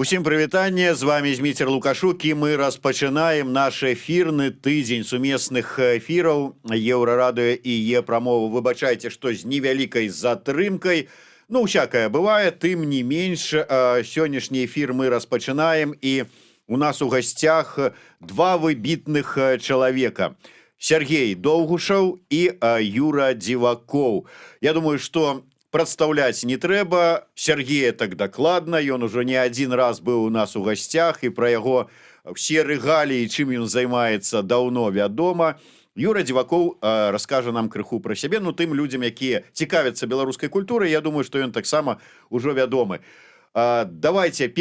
Усім прывітанне, з вами Зміцер Лукашук, і мы распачынаем наш эфірны тыдзень сумесных эфіраў Еўрарадыё і Е-прамову. Выбачайце, што з невялікай затрымкай, ну, всякае бывае, тым не менш, сённяшні эфір мы распачынаем, і у нас у гасцях два выбітных чалавека. Сергей Доўгушаў і Юра Дзівакоў. Я думаю, што прадстаўляць не трэба. Сергея так дакладна, ён ужо не адзін раз быў у нас у гасцях, і пра яго все рэгаліі, чым ён займаецца, даўно вядома. Юра Дзівакоў раскажа нам крыху пра сябе, ну, тым людзям, якія цікавяцца беларускай культурай, я думаю, што ён таксама ўжо вядомы. Давайте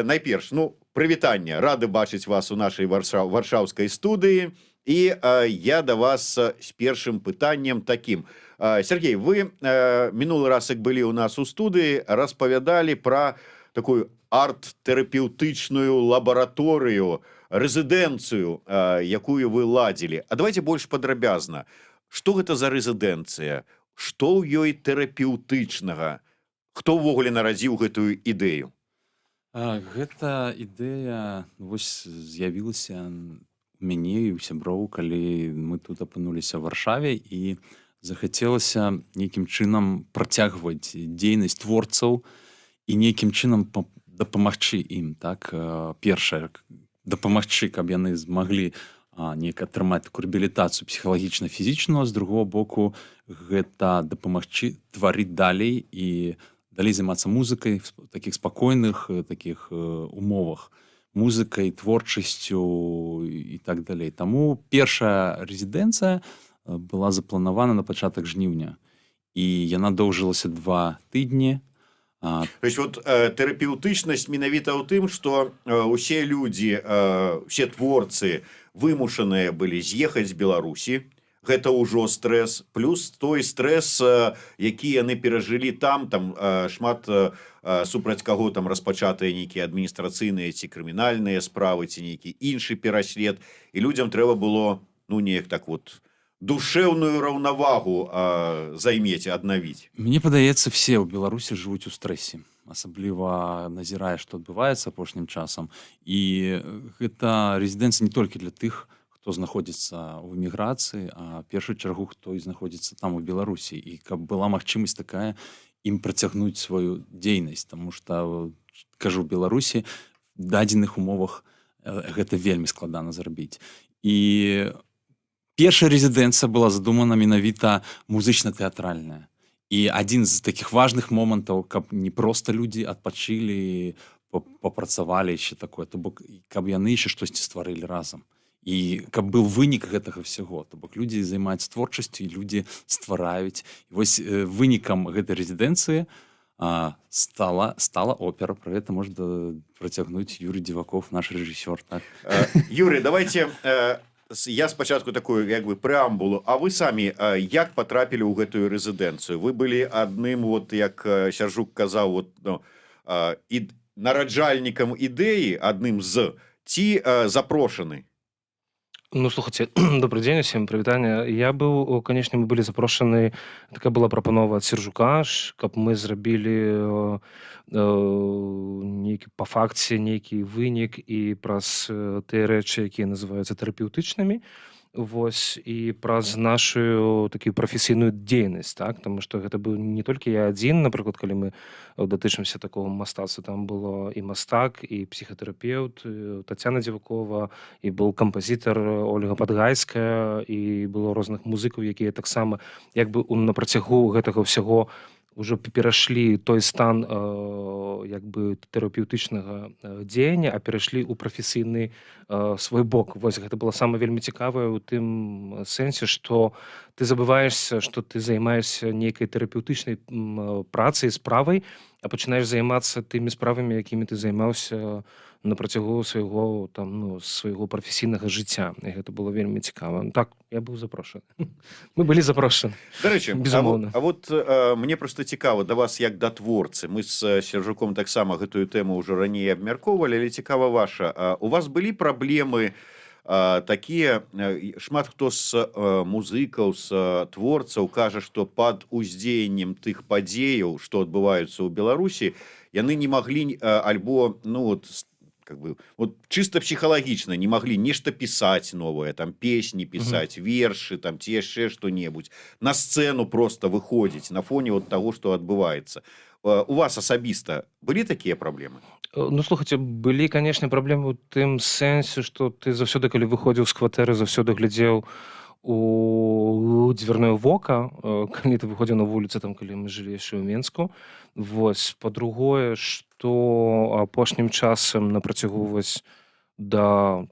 найперш, ну, прывітанне, рады бачыць вас у нашай варшаўскай студыі, і я да вас з першым пытаннем такім. Сергей, вы мінулы раз, як былі ў нас у студыі, распавядалі пра такую арт-тэрапеўтычную лабараторыю, рэзідэнцыю, якую вы ладзілі. А давайте больш падрабязна. Што гэта за рэзідэнцыя? Што ў ёй тэрапеўтычнага? Хто ўвогуле нарадзіў гэтую ідэю? Гэта ідэя з'явілася у мяне і ў сяброў, калі мы тут апынуліся ў Варшаве, і захацелася нейкім чынам працягваць дзейнасць творцаў і нейкім чынам дапамагчы ім. Так? Першае, дапамагчы, каб яны змаглі неяк атрымаць такую рэабілітацыю псіхалагічна-фізічную, з другого боку, гэта дапамагчы тварыць далей і далей займацца музыкай в такіх спакойных такіх умовах. Музыкай, творчасцю і так далей. Таму першая рэзідэнцыя была запланавана на пачатак жніўня, і яна доўжылася 2 тыдні. То есть вот тэрапеўтычнасць менавіта ў тым, што усе людзі, усе творцы вымушаныя былі з'ехаць з Беларусі. Гэта ўжо стрэс, плюс той стрэс, які яны перажылі там шмат супраць каго там распачатыя нейкія адміністрацыйныя ці крымінальныя справы, ці нейкі іншы пераслед, і людзям трэба было, ну, неяк так вот душэўную раўнавагу займець, аднавіць. Мне падаецца, все ў Беларусі жывуць у стрэсе, асабліва назірае, што адбываецца апошнім часам. І гэта рэзідэнцыя не толькі для тых, хто знаходзіцца ў эміграцыі, а в першую чаргу, хто і знаходзіцца там у Беларусі. І каб была магчымасць такая ім працягнуць сваю дзейнасць, таму што, кажу, в Беларусі в дадзеных умовах гэта вельмі складана зрабіць. І першая рэзідэнцыя была задумана менавіта музычна-тэатральная. І адзін з такіх важных момантаў, каб не проста людзі адпачылі, папрацавалі яшчэ такое, то бок, каб яны яшчэ штосьці стварылі разам. І каб быў вынік гэтага всяго, то бок людзі займаюцца творчасцю, і людзі ствараюць. І вось вынікам гэтай рэзідэнцыі стала опера. Пра гэта можна працягнуць Юрий Дзівакоў, наш рэжысёр. Так? Юрий, давайте я спачатку такую як бы прэамбулу. А вы самі як патрапілі ў гэтую рэзідэнцыю? Вы былі адным, вот, як Сяржук казаў, вот, ну, нараджальнікам ідэі, адным з, ці запрошаны? Ну, слухайте, добрый день усім, прывітанне. Я быў, канешне, мы былі запрошаны, такая была прапанова ад Сяржука, каб мы зрабілі нейкі па факце нейкі вынік і праз тыя рэчы, якія называюцца тэрапеўтычнымі, вось, і праз нашу такую прафесійную дзейнасць, так? Таму што гэта быў не толькі я адзін, напрыклад, калі мы датычымся такого мастацтва, там было і мастак, і псіхатэрапеўт Тацяна Дзівакова, і быў кампазітар Ольга Падгайская, і было розных музыкаў, якія таксама як бы на працягу гэтага ўсяго ўжо перайшлі той стан як бы тэрапеўтычнага дзеяння, а перайшлі ў прафесійны свой бок. Вось гэта было самае вельмі цікавае ў тым сэнсе, што ты забываешься, што ты займаешся нейкай тэрапеўтычнай працай, справай, а пачынаеш займацца тымі справамі, якімі ты займаўся на працягу свайго свайго прафесійнага жыцця. І гэта было вельмі цікава. Так, я быў запрошаны. Мы былі запрошаны. Дарэчы, Безумоўна. мне просто цікава да вас як да творцы. Мы з Сержуком таксама гэтую тэму ўжо раней абмяркоўвалі, але цікава ваша. У вас былі праблемы такія, шмат хто з музыкаў, з творцаў кажа, што пад уздзеяннем тых падзеяў, што адбываюцца ў Беларусі, яны не маглі альбо чисто психологично не могли нешта писать новое, там песни писать, верши, там ці яшчэ што-небудзь, на сцену просто выходзіць на фоне вот того, что адбываецца. У вас асабіста былі такія праблемы? Ну, слухайте, былі, канешне, праблемы ў тым сэнсе, што ты заўсёды, калі выходзіў з кватэры, заўсёды глядзеў у дзвярное вока, калі ты выходзіў на вуліцу, там, калі мы жылі яшчэ ў Менску. Вось, па-другое, што апошнім часам на працягу да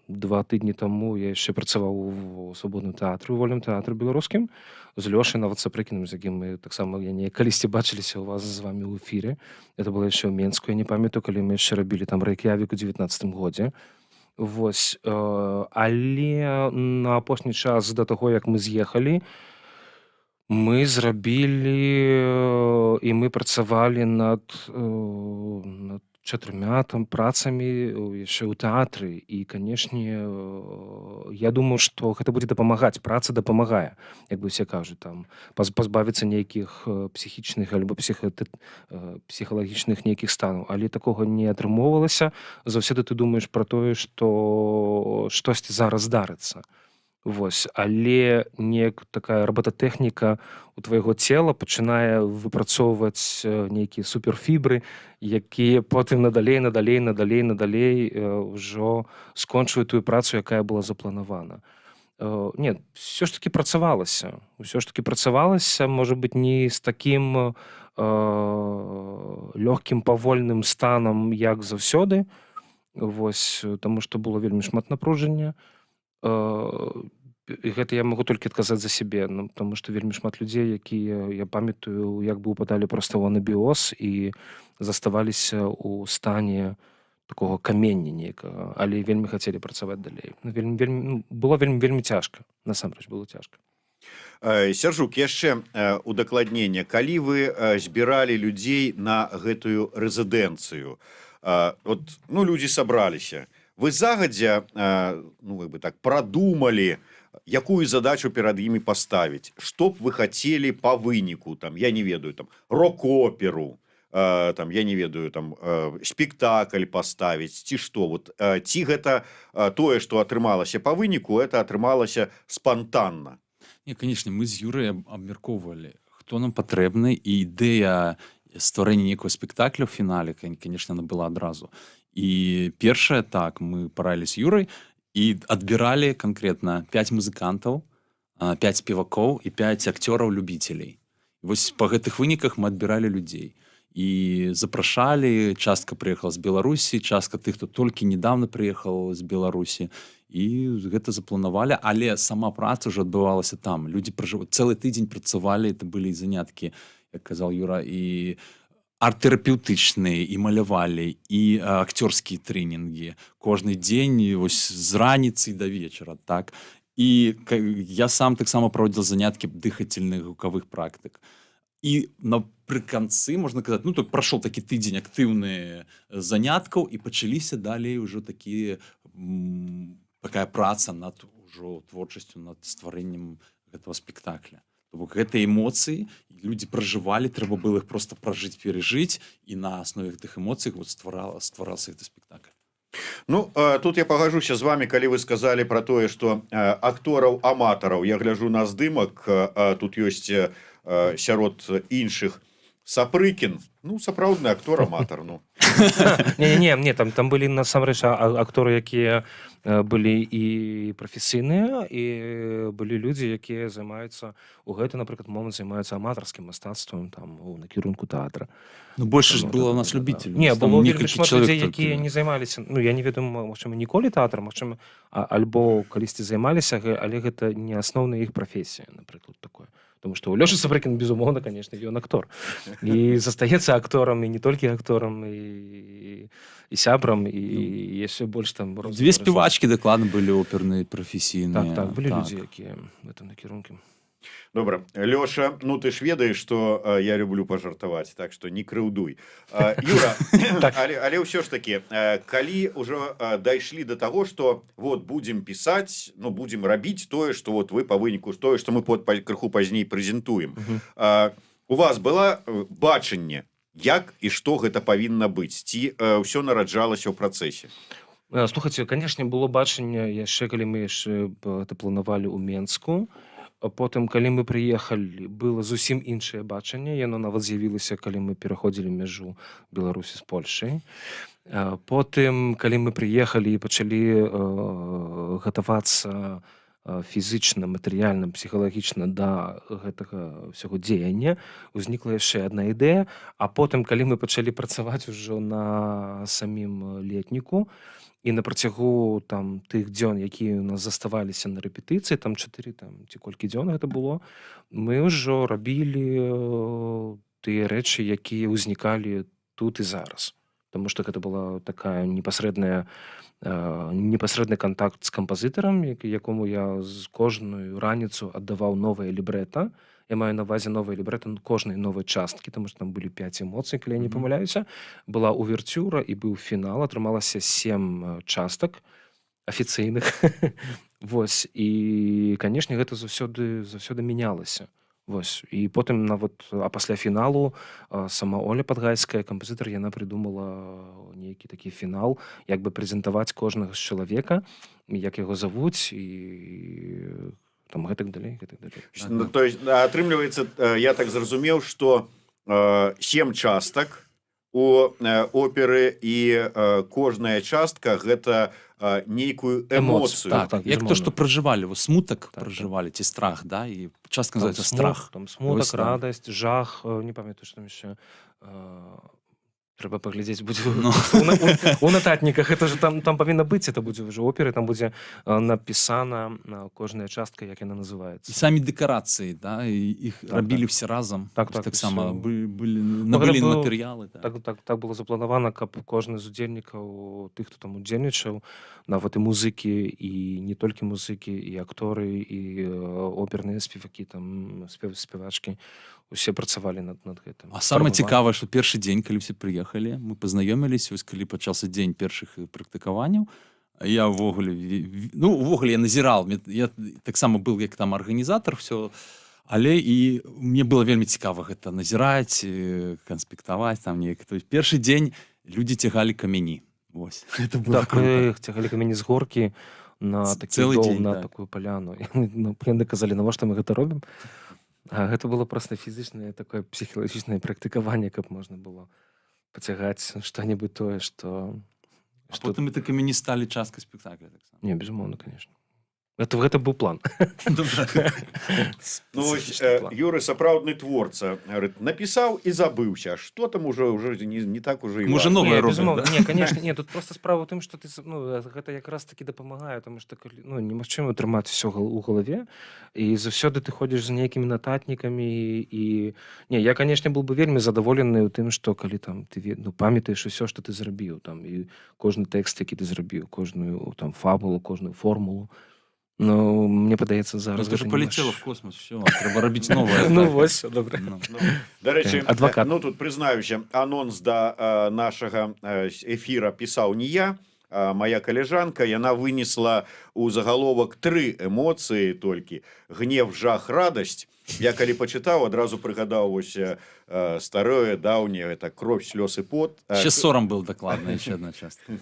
2 тыдні таму я яшчэ працаваў у свабодным тэатры, у вольным тэатры беларускім, з Лёшай нават Сапрыкіным, з якім мы таксама калісьці бачыліся ў вас з вами ў эфіры. Это было яшчэ ў Менску, я не памятаю, калі мы яшчэ рабілі там Рэйк'явік у 19-м годзе. Вось, але на апошні час да таго, як мы з'ехалі, мы зрабілі і мы працавалі над 4 працамі яшчэ ў тэатры. І, канешне, я думаю, што гэта будзе дапамагаць. Праца дапамагае, як бы усе кажуць, там, пазбавіцца нейкіх псіхічных альбо псіхалагічных нейкіх станаў. Але такога не атрымоўвалася. Заўсёды ты думаеш пра тое, што штосьці зараз здарыцца. Вось, але неяк такая роботатэхніка у твайго цела пачынае выпрацоўваць нейкія суперфібры, якія потым надалей ўжо скончваюць тую працу, якая была запланавана. Не, ўсё ж таки працавалася. Можа быць, не з такім лёгкім павольным станам, як заўсёды. Вось, таму што было вельмі шмат напружання. І гэта я магу толькі адказаць за сябе, таму што вельмі шмат людзей, якія, я памятаю, як бы упадалі проста ў анабіоз і заставаліся ў стане такога камення нейкага, але вельмі хацелі працаваць далей. Было вельмі цяжка, насамрэч было цяжка. Сержук, яшчэ удакладненне, калі вы збіралі людзей на гэтую рэзідэнцыю, людзі сабраліся, вы загадзя продумали, якую задачу перад імі паставіць, што б вы хацелі па выніку, я не ведаю, рок-оперу, я не ведаю, спектакль паставіць, ці што, ці гэта тое, што атрымалася па выніку, это атрымалася спантанна? Не, конечно, мы з Юрай абмяркоўвалі, хто нам патрэбны, і ідэя стварэння нейкага спектакля ў фінале, конечно, она была адразу. І першае, так, мы параілі з Юрай і адбіралі канкрэтна 5 музыкантаў, 5 спевакоў і 5 акцёраў-любіцелей. Вось па гэтых выніках мы адбіралі людзей. І запрашалі, частка прыехала з Беларусі, частка тых, хто толькі недавно прыехаў з Беларусі. І гэта запланавалі, але сама праца ўжо адбывалася там. Людзі цэлы тыдзень працавалі, это былі заняткі, як казаў Юра, і арт-тэрапеўтычныя, і малявалі, і акцёрскія трэнінгі. Кожны дзень з раніцы да вечара, так. І я сам таксама праводзіў заняткі дыхательных гукавых практык. І напрыканцы, можна казаць, прайшоў такі тыдзень актыўных заняткаў, і пачаліся далей ўжо такая праца над ужо творчасцю, над стварэннем гэтага спектакля. То бок гэтыя эмоцыі людзі пражывалі, трэба было іх проста пражыць, перажыць, і на аснове гэтых эмоцый стварался гэты спектакль. Тут я пагажуся з вами, калі вы сказалі пра тое, што актораў-аматараў, я гляджу на здымак, тут ёсць сярод іншых Сапрыкін, Ну, сапраўдны актор-аматар, ну. Не, там былі насамрэч акторы, якія былі і прафесійныя, і былі людзі, якія займаюцца у гэты, напрыклад, момант займаюцца аматарскім мастацтвам там у накірунку тэатра. Ну, больше ж Там, было у да, нас да, да. любителей. Не, У нас там было вельмі некалькі шмат чалавек людзей, толькі. якія не займаліся, ну, я не ведаю, магчыма, ніколі тэатрам, магчыма, альбо калісьці займаліся, але гэта не асноўная іх прафесія, напрыклад, такое. Тому што Лёша Сабрыкін, безумоўна, конечно, ён актор. І застаецца акторам, і не толькі акторам, і сябрам, і яшчэ больш там... Две спевачки докладно были оперные, профессийные. Так, былі людзі, якія в этом накірунку. Добра, Лёша, ну ты ж ведаеш, што я люблю пажартаваць, так што не крыўдуй. Юра, але ўсё ж такі, калі ўжо дайшлі да таго, што вот будзем пісаць, ну будзем рабіць тое, што вот вы па выніку, тое, што мы крыху пазней прэзентуем. У вас было бачанне, як і што гэта павінна быць? Ці ўсё нараджалася ў працэсе? Слухайце, канешне, было бачанне яшчэ, калі мы яшчэ гэта планавалі ў Менску. Потым, калі мы прыехалі, было зусім іншае бачанне. Яно нават з'явілася, калі мы пераходзілі мяжу Беларусі з Польшай. Потым, калі мы прыехалі і пачалі гатавацца фізічна, матэрыяльна, псіхалагічна да гэтага ўсяго дзеяння, узнікла яшчэ адна ідэя. А потым, калі мы пачалі працаваць ужо на самім летніку, і на працягу там тых дзён, якія у нас заставаліся на рэпетыцыі, там 4 ці колькі дзён гэта было, мы ўжо рабілі тыя рэчы, якія ўзнікалі тут і зараз. Таму што гэта была такая непасрэдны кантакт з кампазітарам, якому я з кожную раніцу аддаваў новае лібрэта. Я маю на ўвазе новае лібрэта кожнай новай часткі, таму што там былі 5 эмоцый, калі я не памыляюся. Была увертюра і быў фінал, атрымалася 7 частак афіцыйных. Вось, і, канешне, гэта заўсёды мянялася. Вось, і потым нават, а пасля фіналу сама Оля Падгайская, кампазітар, яна прыдумала нейкі такі фінал, як бы прэзентаваць кожнага з чалавека, як яго завуць, і там гэтак далей. Ну, то есть, атрымліваецца, я так зразумеў, што 7 частак у оперы, і кожная частка гэта нейкую эмоцыю. Так, як то, што пражывалі, смутак пражывалі, ці страх, да, і частка называецца страх. Там смутак, радасць, жах, не памятаю, што там яшчэ... Трэба паглядзець будзе у нататніках. Это ж там павінна быць, это будзе ўжо оперы, там будзе напісана кожная частка, як яна называецца. І самі дэкарацыі, да, іх рабілі все разам. Таксама набылі матэрыялы. Так было запланавана, каб кожны з удзельнікаў, тых, хто там удзельнічаў, нават і музыкі, і не толькі музыкі, і акторы, і оперныя спевакі, там спевачкі, усе працавалі над гэтым. А самае цікавае, што першы дзень, калі все прыехалі, мы пазнаёміліся, вось калі пачаўся дзень першых практыкаванняў, я ўвогуле я назіраў, я таксама быў як там арганізатар, все, але і мне было вельмі цікава гэта назіраць, канспектаваць там неяк. То есть першы дзень людзі цягалі камяні. Вось. Гэта было круто. Цягалі камяні з горкі на такі дом, на такую паляну. Яны казалі, навошта мы гэта робім? А гэта было проста фізічнае, такое псіхалагічнае практыкаванне, каб можна было пацягаць што-небудзь тое, што... А потым это камяні сталі часткай спектакля. Не, безумоўна, конечно. Гэта быў план. Ну, Юры сапраўдны творца, напісаў і забыўся. Што там уже не так уже і важна. Можа, новае робім, да? Не, конечно, не. Тут просто справа ў тым, што гэта якраз таки дапамагае, тому што немагчыма трымаць усё ў галаве, і заўсёды ты ходзіш з нейкімі нататнікамі, і... Не, я, конечно, был бы вельмі задаволены ў тым, што калі там ты памятаеш усё, што ты зрабіў, там, і кожны тэкст, які ты зрабіў, кожную там фабулу, кожную формулу. Ну, мне падаецца, зараз гэта не полетела в космос, все, трэба рабіць новае. Ну, вось, добра. Дарэчы, ну, тут прызнаюся, анонс да нашага эфіра пісаў не я, а моя калежанка, яна вынесла у загаловак 3 эмоцыі толькі: гнев, жах, радасць. Я калі пачытаў, адразу прыгадаў вось старое, даўняе, это кровь, слёз і пот. Ще сорам был дакладна, яшчэ адна частка.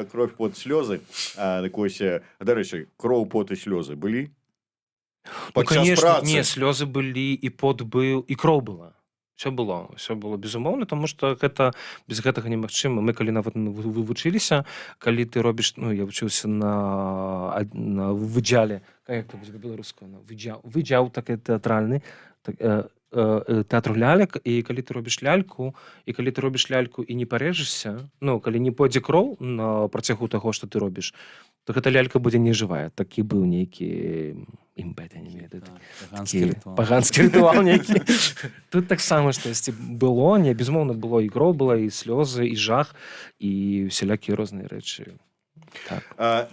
Кровь, пот, слёзы. Дарэчы, кроў, пот і слёзы былі? Ну, конечно, не, слёзы былі, і пот быў, і кроў была. Все было безумоўна, тому што гэта без гэтага немагчыма. Мы калі нават вывучыліся, калі ты робіш, ну я вучыўся на выдзяле, як это будзе па-беларуску, выдзяў такі тэатральны, тэатр лялек, і калі ты робіш ляльку, і не парэжешся, ну калі не пойдзе кроў на працягу таго, што ты робіш, то гэта лялька будзе нежывая. Такі быў нейкі імпэт, я не ведаю, Паганскі рытуал. паганскі рытуал нейкі. Тут таксама штосьці было, не, безумоўна, было і кроў была, і слёзы, і жах, і усялякія розныя рэчы. Так.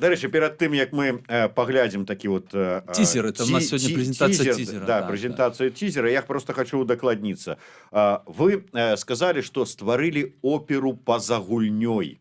Дарэчы, перад тым як мы паглядзім такі вот Тизер, это у нас сегодня презентация тизера. Да, презентацию тизера. Я просто хочу удакладніцца. Вы сказали, что стварылі оперу па-за гульнёй.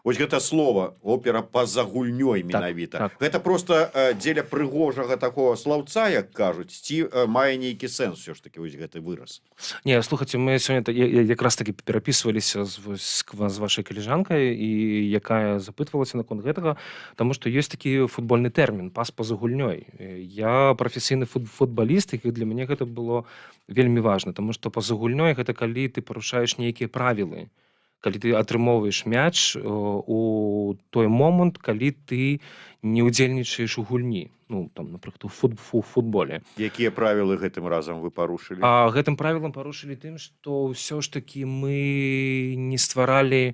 Вось гэта слово опера па-за гульнёй менавіта. так. Гэта просто дзеля прыгожага такого слаўца, як кажуць, ці мае нейкі сэнс все ж таки вось гэты выраз. Не, слухайте, мы сёння якраз таки перапісваліся з вашай каліжанкай, і якая запытвалася наконт гэтага, таму што ёсць такі футбольны тэрмін пас па-за гульнёй. Я прафесійны футбаліст, і для мяне гэта было вельмі важна, таму што па-за гульнёй гэта калі ты парушаеш нейкія правілы, калі ты атрымоўваеш мяч у той момант, калі ты не ўдзельнічаеш у гульні, ну там, напрыклад, у футболе. Якія правілы гэтым разам вы парушылі? А гэтым правілам парушылі тым, што ўсё ж такі мы не стваралі,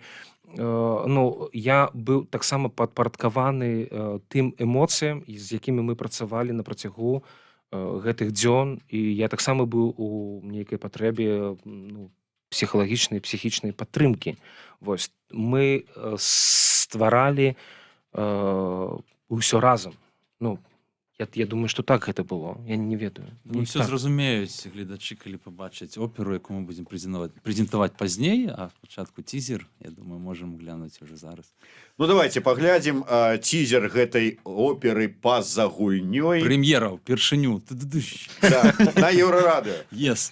ну, я быў таксама падпарадкаваны тым эмоцыям, з якімі мы працавалі на працягу гэтых дзён, і я таксама быў у нейкай патрэбе, ну, псіхалагічнай, псіхічнай падтрымкі. Вось, мы стваралі ўсё разам. Ну, я думаю, што так гэта было. Я не ведаю. Ну, все так. зразумеюць гледачы, калі пабачаць оперу, якую мы будзем прэзентаваць пазней, а спачатку тизер, я думаю, можам глянуць уже зараз. Ну давайте паглядзім тизер гэтай оперы па-за гульнёй. Прэм'ера ўпершыню. Да, на Еўрарадыё. Yes.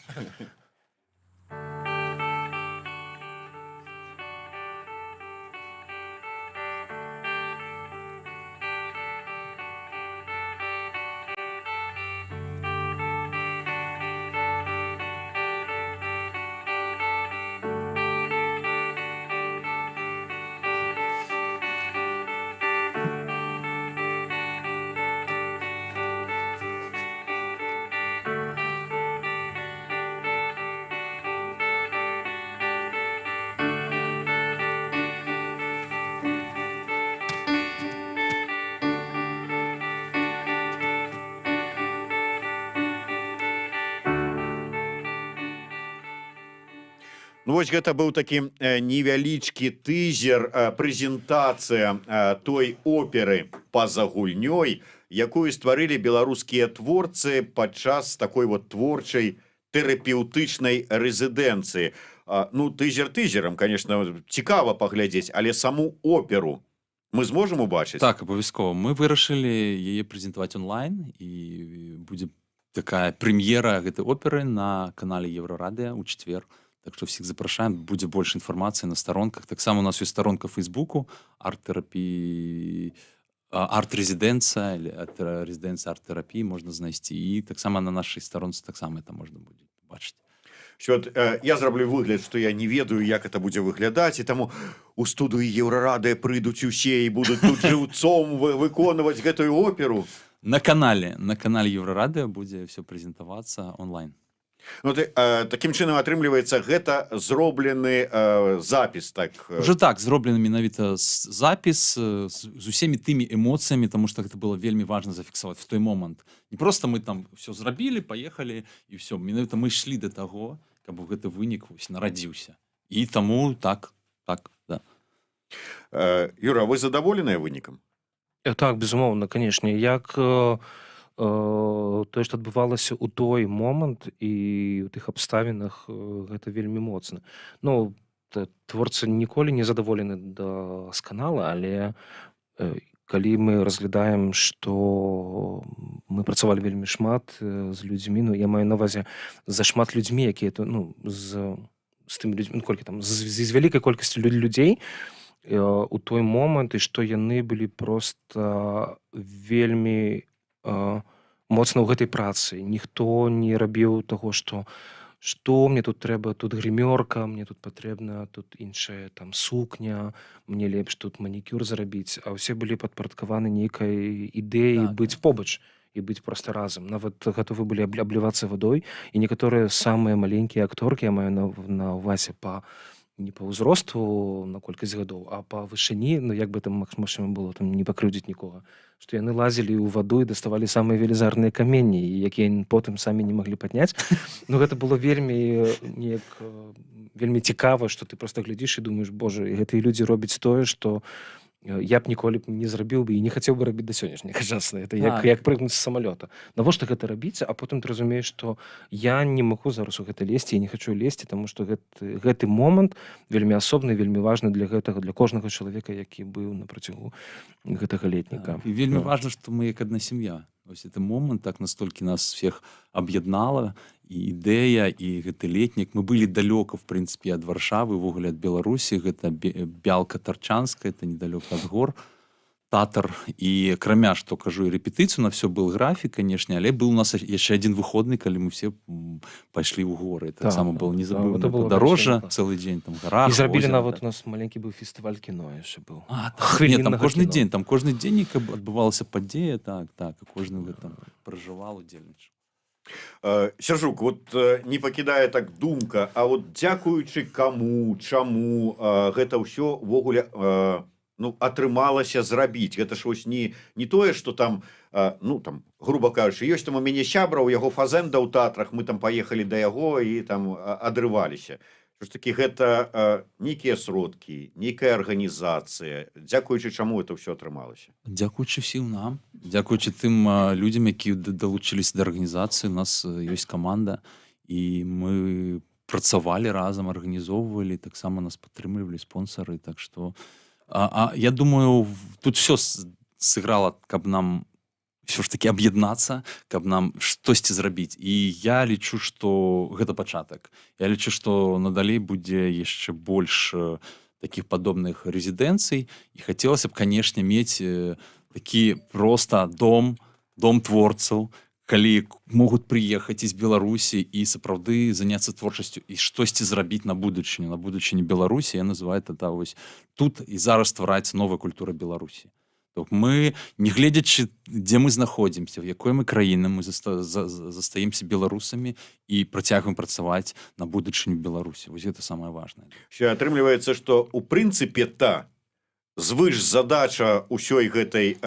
Ну вось гэта быў такі невялічкі тызер, прэзентацыя той оперы па-за гульнёй, якую стварылі беларускія творцы падчас такой вот творчай тэрапеўтычнай рэзідэнцыі. Ну, тызер тызерам, конечно, цікава паглядзець, але саму оперу мы зможам убачыць? Так, абавязкова. Мы вырашылі яе прэзентаваць онлайн, і будзе такая прэм'ера гэтай оперы на канале Еўрарадыё ў чацвер. Так што всіх запрашаем, будзе больш інфармацыі на старонках. Таксама у нас ёсць старонка Фейсбуку, арт-тэрапіі, арт-рэзідэнцыя, рэзідэнцыя арт-тэрапіі можна знайсці. І таксама на нашай старонцы таксама это можна будзе побачыць. Вот, я зраблю выгляд, што я не ведаю, як это будзе выглядаць, і таму у студыю Еўрарадыё прыйдуць усе і будуць тут жыўцом выконваць гэтую оперу. На канале Еўрарадыё будзе все прэзентавацца онлайн. Ну, такім чынам атрымліваецца, гэта зроблены запіс, так? Уже так, зроблены менавіта запіс з усімі тымі эмоцыямі, таму што гэта было вельмі важна зафіксаваць в той момант. Не проста мы там все зрабілі, паехалі, і все. Менавіта мы ішлі да таго, каб гэты вынік нарадзіўся. І таму так, да. Юра, вы задаволеныя вынікам? Так, безумоўна, канешне. Як тое, што адбывалася ў той момант і ў тых абставінах, гэта вельмі моцна. Ну, творцы ніколі не задаволены дасканала, але калі мы разглядаем, што мы працавалі вельмі шмат з людзьмі, ну, я маю на ўвазе за шмат людзьмі, якія, ну, з тымі людзьмі, колькі там, з вялікай колькасцю людзей у той момант, і што яны былі проста вельмі моцна ў гэтай працы. Ніхто не рабіў таго, што што мне тут трэба, тут грымёрка, мне тут патрэбна, тут іншая там сукня, мне лепш тут манікюр зрабіць, а ўсе былі падпарадкаваны нейкай ідэі Так, быць побач і быць проста разам. Нават гатовы былі аблівацца вадой, і некаторыя самыя маленькія акторкі, я маю на ўвазе не па ўзросту на колькасць гадоў, а па вышыні, ну як бы там магчыма было там не пакрыўдзіць нікога, што яны лазілі ў ваду і даставалі самыя велізарныя каменні, якія потым самі не маглі падняць. Ну гэта было вельмі неяк вельмі цікава, што ты проста глядзіш і думаеш, божа, гэтыя людзі робяць тое, што я б ніколі не зрабіў бы і не хацеў бы рабіць да сённяшняга часу. Это як прыгнуць з самалёта. Навошта гэта рабіць, а потым ты разумееш, што я не магу зараз у гэта лезці і не хачу лезці, таму што гэты момант вельмі асобны, вельмі важны для гэтага, для кожнага чалавека, які быў на працягу гэтага летніка. І вельмі важна, што мы як адна сям'я. Вось гэты момант так настолькі нас всех аб'яднала, і ідэя, і гэты летнік. Мы былі далёка, в прынцыпе, ад Варшавы, увогуле ад Беларусі. Гэта Бялка Тарчанская, это недалёка ад гор. Татар. І акрамя, што кажу, і рэпетыцыю на всё был графік, канешне, але быў у нас яшчэ адзін выходны, калі мы все пайшлі ў горы. Таксама было незабыўнае падарожжа, цэлы дзень там гора. І зрабілі нават у нас маленькі быў фестываль кіно яшчэ быў. Там кожны дзень адбывалася падзея, так, і кожны гэтым пражываў, удзельнічаў. Сяржук, вот не пакідае так думка, а вот дзякуючы каму, чаму гэта ўсё ўвогуле атрымалася зрабіць. Гэта ж вось не тое, што там, груба кажучы, ёсць там у мяне сябра, у яго фазенда ў тэатрах, мы там паехалі да яго і там адрываліся. Што ж такі гэта нейкія сродкі, нейкая арганізацыя, дзякуючы чаму это ўсё атрымалася? Дзякуючы всім нам, дзякуючы тым людзям, якія далучыліся да арганізацыі. У нас ёсць каманда, і мы працавалі разам, арганізоўвалі, таксама нас падтрымлівалі спонсары, так што я думаю, тут все сыграла, каб нам все ж таки аб'яднацца, каб нам штосьці зрабіць. І я лічу, што гэта пачатак. Я лічу, што надалей будзе яшчэ больш такіх падобных рэзідэнцый. І хацелася б, канешне, мець такі проста дом творцаў, калі могуць прыехаць з Беларусі і сапраўды заняцца творчасцю і штосьці зрабіць на будучыню Беларусі. Я называю это вось тут і зараз ствараецца новая культура Беларусі. Мы, не гледзячы, дзе мы знаходзімся, в якой мы краіны, мы застаемся беларусамі і працягваем працаваць на будучыню Беларусі. Вось гэта самае важнае. Атрымліваецца, што у прынцыпе звыш задача ўсёй гэтай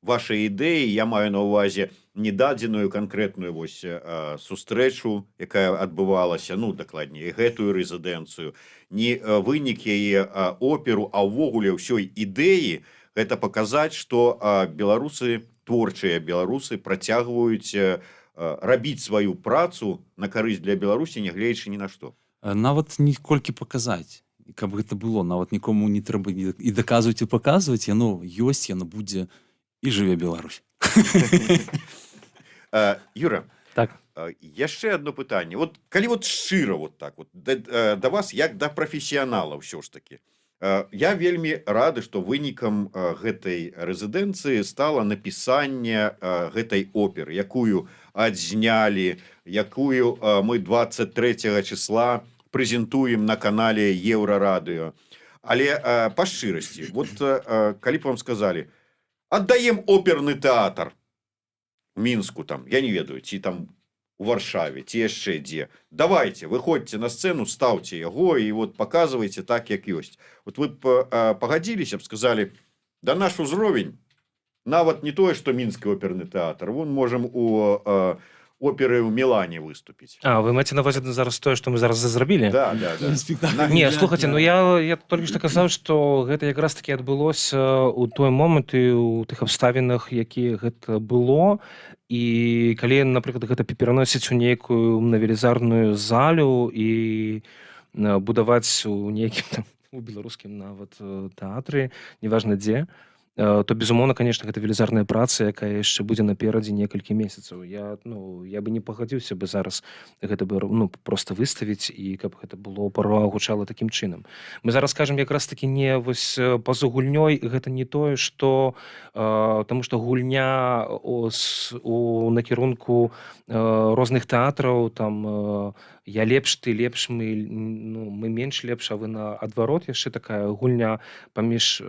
вашай ідэі, я маю на ўвазе не дадзеную канкрэтную вось сустрэчу, якая адбывалася, дакладней, гэтую рэзідэнцыю, не вынік яе оперу, а ўвогуле ўсёй ідэі, гэта паказаць, што беларусы, творчыя беларусы працягваюць рабіць сваю працу на карысць для Беларусі, нягледзячы ні на што. Нават не колькі паказаць, каб гэта было, нават нікому не трэба і даказваць, і паказваць, яно ёсць, яно будзе, і жыве Беларусь. Юра, так. Яшчэ одно пытанне. Вот калі шчыра да вас, як да прафесіянала ўсё ж такі, я вельмі рады, што вынікам гэтай рэзідэнцыі стала напісанне гэтай оперы, якую адзнялі, якую мы 23 числа прэзентуем на канале Еўрарадыё. Але па шчырасці, калі б вам сказалі, аддаем оперны тэатр у Мінску, я не ведаю, ці там у Варшаве, ці яшчэ дзе. Давайте, выходзьце на сцэну, стаўце яго і паказвайце так, як ёсць. Вы б пагадзіліся б, сказалі, да наш узровень, нават не тое, што Мінскі оперны тэатр, можам у оперы ў Мілане выступіць. Вы маеце на ўвазе зараз тое, што мы зараз зрабілі? Да. Не, слухайце, я толькі што казаў, што гэта якраз таки адбылося ў той момант і ў тых абставінах, якія гэта было. І калі, напрыклад, гэта пераносіць у нейкую велізарную залю і будаваць у нейкім у беларускім нават тэатры, неважна дзе, то, безумоўна, конечно, гэта велізарная праца, якая яшчэ будзе наперадзе некалькі месяцаў. Я бы не пагадзіўся бы зараз гэта просто выставіць і каб гэта было гучала такім чынам. Мы зараз кажам якраз такі не вось па-за гульнёй, гэта не тое, што таму што гульня у накірунку розных тэатраў там я лепш, ты лепш, мы менш лепш, а вы наадварот. Яшчэ такая гульня паміж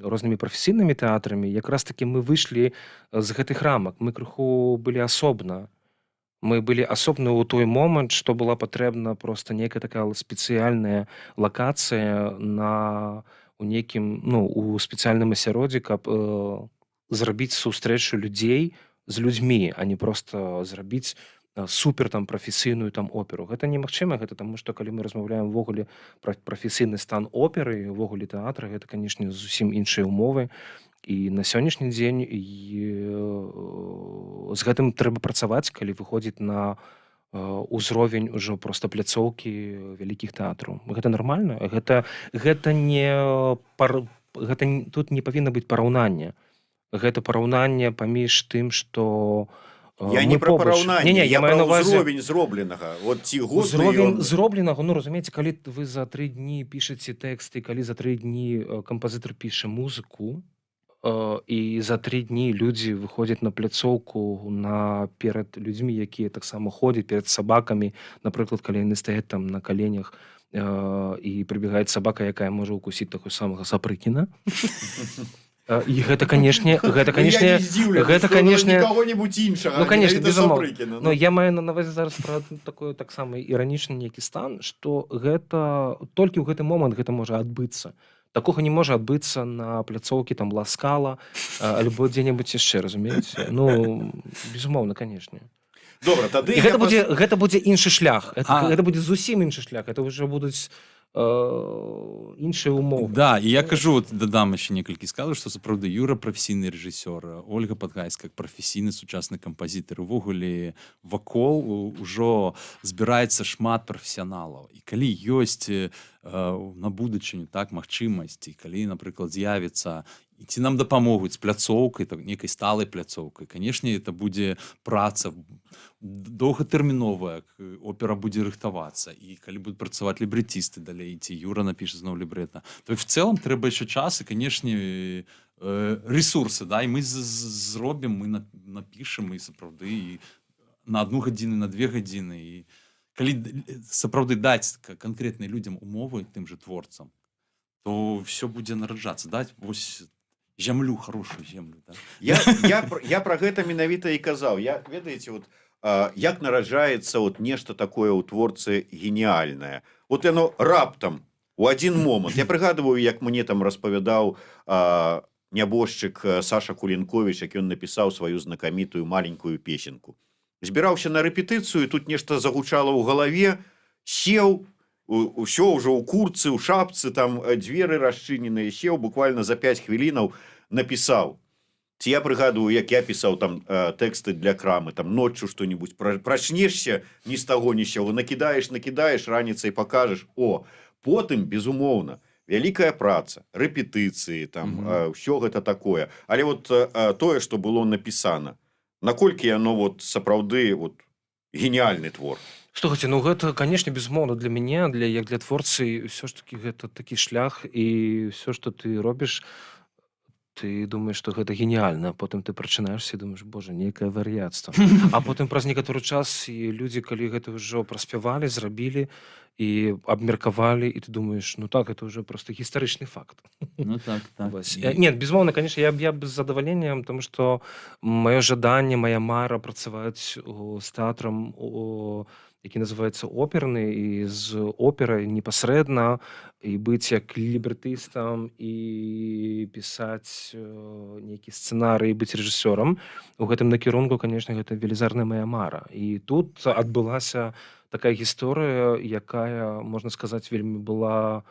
рознымі прафесійнымі тэатрамі. Якраз таки мы выйшлі з гэтых рамак. Мы крыху былі асобна. Мы былі асобна ў той момант, што была патрэбна проста нейкая такая спецыяльная лакацыя у нейкім, у спецыяльным асяроддзі, каб зрабіць сустрэчу людзей з людзьмі, а не проста зрабіць супер там прафесійную там оперу. Гэта немагчыма, гэта таму што калі мы размаўляем увогуле пра прафесійны стан оперы, увогуле тэатра, гэта, канешне, зусім іншыя ўмовы. І на сённяшні дзень з гэтым трэба працаваць, калі выходзіць на ўзровень ужо проста пляцоўкі вялікіх тэатраў. Гэта нармальна? Тут не павінна быць параўнання. Гэта параўнанне паміж тым, што Я не про параўнанне, я маю на про ўвазе ўзровень зробленага. Вот ці годны ўзровень ён... зробленага, разумееце, калі вы за 3 дні пішаце тэксты, калі за 3 дні кампазітар піша музыку, і за 3 дні людзі выходзяць на пляцоўку перад людзьмі, якія таксама ходзяць, перад сабакамі, напрыклад, калі яны стаяць там на каленях, і прыбегае сабака, якая можа ўкусіць такой самага Сапрыкіна. І гэта, канешне, кого-нибудь іншага, конечно, безумоўна. Сапрыкіна. Я маю на ўвазе зараз пра такой таксама іранічны нейкі стан, што гэта толькі ў гэты момант гэта можа адбыцца. Такога не можа адбыцца на пляцоўкі там Ласкала альбо дзе-небудзь яшчэ, разумееце? Безумоўна, канешне. Добра, тады І гэта будзе іншы шлях. Гэта будзе зусім іншы шлях. Гэта ўжо будуць іншыя ўмовы. Да, і я кажу, дадам яшчэ некалькі сказаў, што сапраўды Юра прафесійны рэжысёр, Ольга Падгайская прафесійны сучасны кампазітар. Увогуле вакол ужо збіраецца шмат прафесіяналаў. І калі ёсць на будучыню так магчымасць, і калі, напрыклад, з'явіцца і ці нам дапамогуць пляцоўкай, нейкай сталай пляцоўкай, канешне, это будзе праца доўгатэрміновая, опера будзе рыхтавацца, і калі будуць працаваць лібрэтісты далей, ці Юра напіша зноў лібрэта, то в цэлым трэба яшчэ час і, канешне, ресурсы, да, і мы зробім, мы напішам, і сапраўды на 1 гадзіну, на 2 гадзіны, і калі сапраўды даць канкрэтныя людзям умовы, тым же творцам, то все будзе нараджацца, даць вось зямлю, хорошую землю. Да? Я про гэта менавіта і казаў. Ведаеце, як нараджаецца нешта такое ў творцы геніальнае. Яно раптам, у адзін момант. Я прыгадываю, як мне там распавядаў нябожчык Саша Кулінковіч, як ён напісаў сваю знакамітую маленькую песенку. Збіраўся на рэпетыцыю, тут нешта загучала ў галаве, сеў, усё ўжо ў курцы, у шапцы, там дзверы расчыненыя, сеў, буквально за 5 хвілінаў напісаў. Ці я прыгадываю, як я пісаў там тэксты для крамы, там ноччу што-нибудь прачнешся ні з таго ні з сяго, накідаеш, раніцай пакажаш. Потым, безумоўна, вялікая праца, рэпетыцыі, там ўсё гэта такое. Але тое, што было напісана, наколькі яно сапраўды геніальны твор. Слухайте, гэта, конечно, безумоўна для мяне, як для творцы, ўсё ж таки гэта такі шлях, і ўсё, што ты робіш, ты думаеш, што гэта геніальна, а потым ты прачынаешся і думаеш, боже, нейкае вар'яцтва. А потым праз некаторы час і людзі, калі гэта ўжо праспявалі, зрабілі і абмеркавалі, і ты думаеш, так, это ўжо просто гістарычны факт. Так. Нет, безумоўна, конечно, я з задавальненнем, тому што маё жаданне, мая мара працаваць з тэатрам, які называецца оперны, і з операй непасрэдна, і быць як лібрэтыстам, і пісаць нейкі сцэнарый, і быць рэжысёрам. У гэтым накірунку, конечно, гэта велізарная мая мара. І тут адбылася такая гісторыя, якая, можна сказаць, вельмі была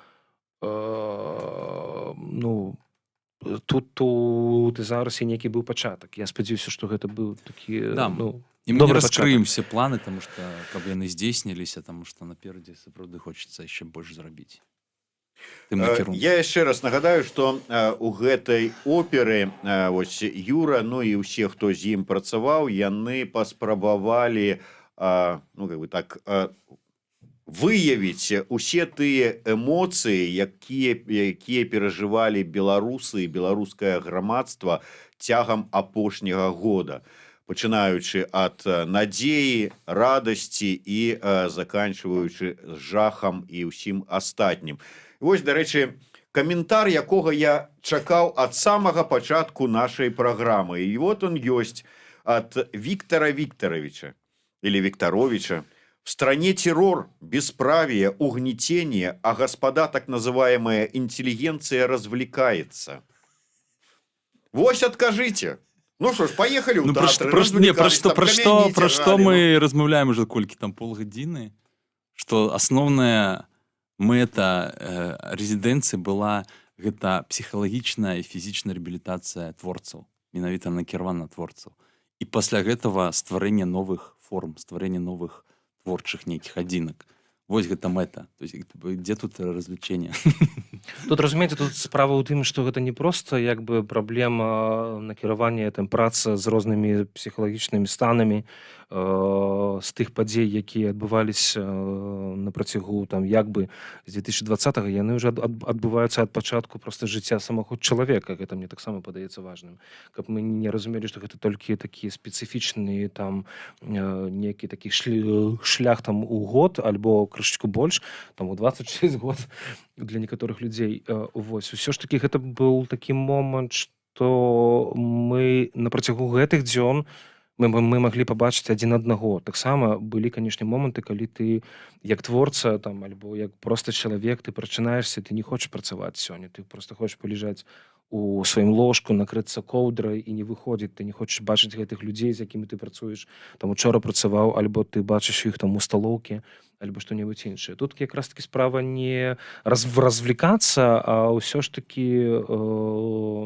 тут ты зараз і нейкі быў пачатак. Я спадзяюся, што гэта быў такі і мы не раскрыем все планы, тому што каб яны здзейсніліся, таму што наперадзе сапраўды хочацца яшчэ больш зрабіць. Я яшчэ раз нагадаю, што у гэтай оперы Юра, і ўсе, хто з ім працаваў, яны паспрабавалі выявіць усе тыя эмоцыі, якія перажывалі беларусы і беларускае грамадства цягам апошняга года. пачынаючы ад надзеі, радасці і заканчваючы жахам і ўсім астатнім. Вось, дарэчы, каментар, якога я чакаў ад самага пачатку нашай праграмы. І вот он ёсць ад Виктора Викторовича или Викторовича. В стране террор, бесправие, угнетение, а господа так называемая интеллигенция развлекается. Вось откажите. Ну что ж, поехали в театр. Про что мы размаўляем уже колькі там полгадзіны, что основная мэта резідэнцыі была гэта псіхалагічная і фізічная рэабілітацыя творцаў, менавіта накіравана на творцаў. І пасля гэтага стварэнне новых форм, стварэнне новых творчых нейкіх адзінак. Вось гэта мэта. То есть, дзе тут развлечение? Тут, разумееце, тут справа ў тым, што гэта не проста як бы праблема накіравання там працы з рознымі псіхалагічнымі станамі з тых падзей, якія адбываліся на працягу там як бы з 2020-го, яны ўжо адбываюцца ад пачатку проста жыцця самого чалавека. Гэта мне таксама падаецца важным. Каб мы не разумелі, што гэта толькі такія спецыфічныя там нейкі такі шлях там у год альбо крышачку больш, там у 26 год для некаторых людзей. Вось, усё ж такі гэта быў такі момант, што мы на працягу гэтых дзён мы маглі пабачыць адзін аднаго. Таксама былі, канешне, моманты, калі ты як творца там альбо як проста чалавек, ты прачынаешся, ты не хочаш працаваць сёння, ты проста хочаш палежаць у сваім ложку, накрыцца коўдрай і не выходзіць, ты не хочаш бачыць гэтых людзей, з якімі ты працуеш, там учора працаваў, альбо ты бачыш іх там у сталоўкі, альбо што-небудзь іншае. Тут якраз таки справа не развлекацца, а ўсё ж таки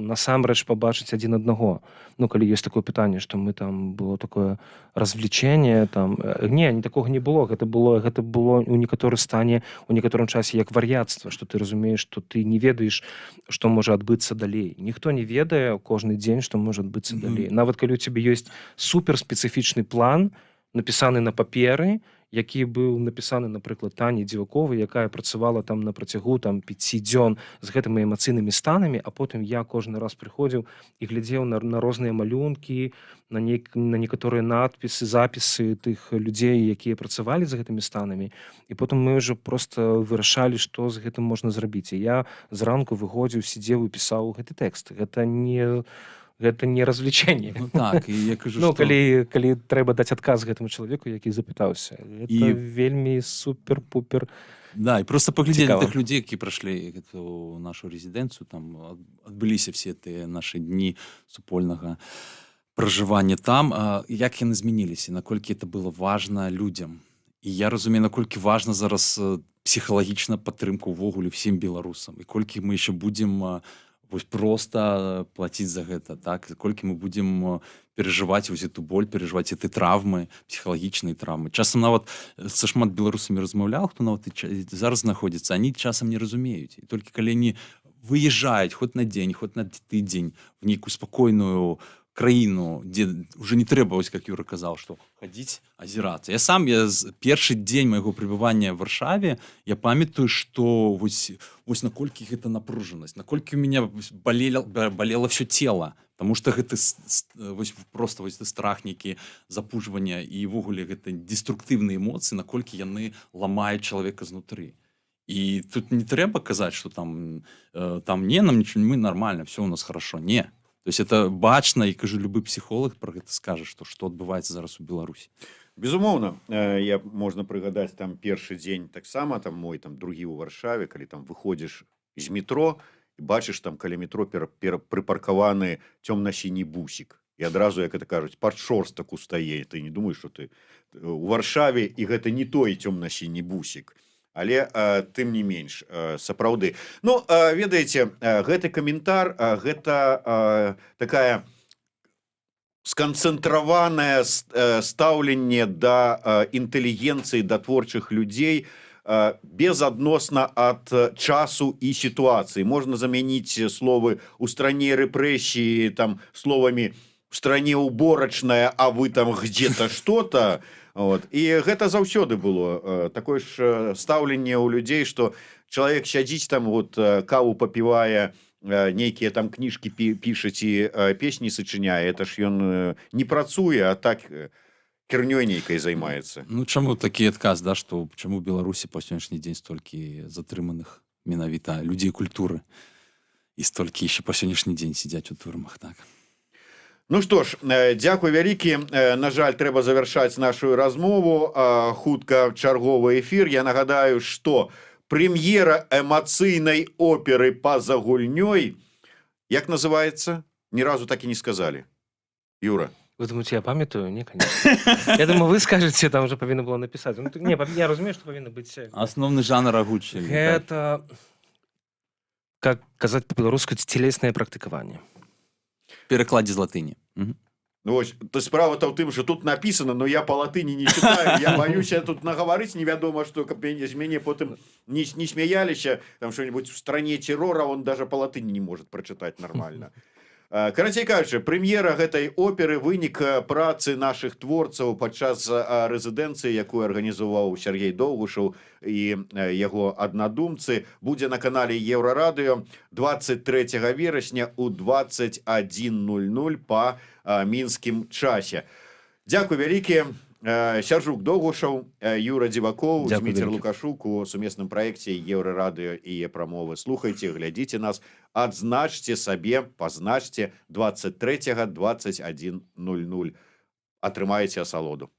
насамрэч пабачыць адзін аднаго. Ну, калі ёсць такое пытанне, што мы там было такое развлечение, там не такога не было. Гэта было у некаторым стане, у некаторым часе як вар'яцтва, што ты разумееш, што ты не ведаеш, што можа адбыцца далей. Ніхто не ведае кожны дзень, што можа адбыцца далей. Нават калі у цябе ёсць суперспецыфічны план, напісаны на паперы, які быў напісаны, напрыклад, Тані Дзіваковай, якая працавала там на працягу там 5 дзён з гэтымі эмацыйнымі станамі, а потым я кожны раз прыходзіў і глядзеў на розныя малюнкі, на некаторыя надпісы, запісы тых людзей, якія працавалі з гэтымі станамі. І потым мы ўжо проста вырашалі, што з гэтым можна зрабіць. І я зранку выходзіў, сидзеў і пісаў гэты тэкст. Гэта не развлечение. Ну так, і я кажу, ну, што... калі трэба даць адказ гэтаму чалавеку, які запытаўся. Гэта вельмі супер-пупер. Да, і просто паглядзелі на тых людзей, які прайшлі гэту нашу резідэнцыю, там адбыліся все тыя нашы дні супольнага пражывання там, як яны змяніліся, наколькі это было важна людзям. І я разумею, наколькі важна зараз псіхалагічна падтрымка ўвогуле всім беларусам. І колькі мы яшчэ будзем вось просто плаціць за гэта, так? Колькі мы будзем перажываць вось эту боль, перажываць эти травмы, псіхалагічныя травмы. Часам нават са шмат беларусамі размаўляў, хто нават і зараз знаходзіцца, они часам не разумеюць. І толькі калі они выязджаюць хоць на дзень, хоць на тыдзень в нейкую спакойную краіну, дзе уже не трэба, вось как Юра казаў, што хадзіць, азірацца. Я першы дзень майго пребывання в Варшаве, я памятаю, што вось наколькі гэта напружанасць, наколькі у меня болело все тело, потому что гэта просто страх нейкі запужвання і ўвогуле гэта деструктыўныя эмоцыі, наколькі яны ламаюць чалавека знутры. І тут не трэба казаць, што там не, нам нічого, мы нормально, все у нас хорошо. Не. То есть это бачна, і кажу, любы псіхолог про гэта скажа, што адбываецца зараз у Беларусі. Безумоўна, можна прыгадаць там першы дзень таксама, там мой там другі ў Варшаве, калі там выходзіш з метро і бачыш там каля метро прыпаркаваны цёмна-сіні бусік. І адразу, як это кажуць, падшорстак устае. Ты не думаеш, што ты у Варшаве і гэта не той цёмна-сіні бусік. Але тым не менш, сапраўды. Ну, ведаеце, гэты каментар, гэта такая сканцэнтраванае стаўленне да інтэлігенцыі, да творчых людзей безадносна ад часу і сітуацыі. Можна замяніць словы «у стране рэпрэсіі» там словамі «в стране уборочная, а вы там где-то что-то». Вот. І гэта заўсёды было такое ж стаўленне ў людзей, што чалавек сядзіць там, вот, каву папівае нейкія там кніжкі пішаць і песні сачыняе, это ж ён не працуе, а так хернёй нейкай займаецца. Ну, чаму такі адказ, да, што чаму ў Беларусі па сённяшні дзень столькі затрыманых менавіта людзей культуры і столькі яшчэ па сённяшні дзень сядзяць у турмах, так. Ну што ж, дзякуй вялікі. На жаль, трэба завяршаць нашу размову. Хутка чарговы эфір. Я нагадаю, што прэм'ера эмацыйнай оперы «Па-за гульнёй», як называецца? Ні разу так і не сказалі. Юра. Вы думаете, я памятаю? Не, конечно. Я думаю, вы скажете, там уже повинно было написать. Ну, не, я разумею, что повинно быть... Асноўны жанр агучылі. Это, как казаць по-беларуску, телесное практыкаванне. Перакладзе з латыні. Мгм. Ну, ось, то справа-то ў тым, що тут написано, но я по латыні не читаю. Я боюся тут наговорить невядома, что каб з мяне потым не смеяліся, там что-нибудь в стране террора, он даже по латыні не может прочитать нормально. Карацей кажучы, прэм'ера гэтай оперы вынік працы нашых творцаў падчас рэзідэнцыі, якую арганізаваў Сергей Доўгушаў і яго аднадумцы, будзе на канале Еўрарадыё 23 верасня ў 21:00 па мінскім часе. Дзякуй вялікі. Сяржук Доўгушаў, Юра Дзівакоў, Зміцер Лукашук у сумесным праекце Еўрарадыё і Е-прамовы. Слухайце, глядзіце нас, адзначце сабе, пазначце 23-21:00. Атрымаеце асалоду.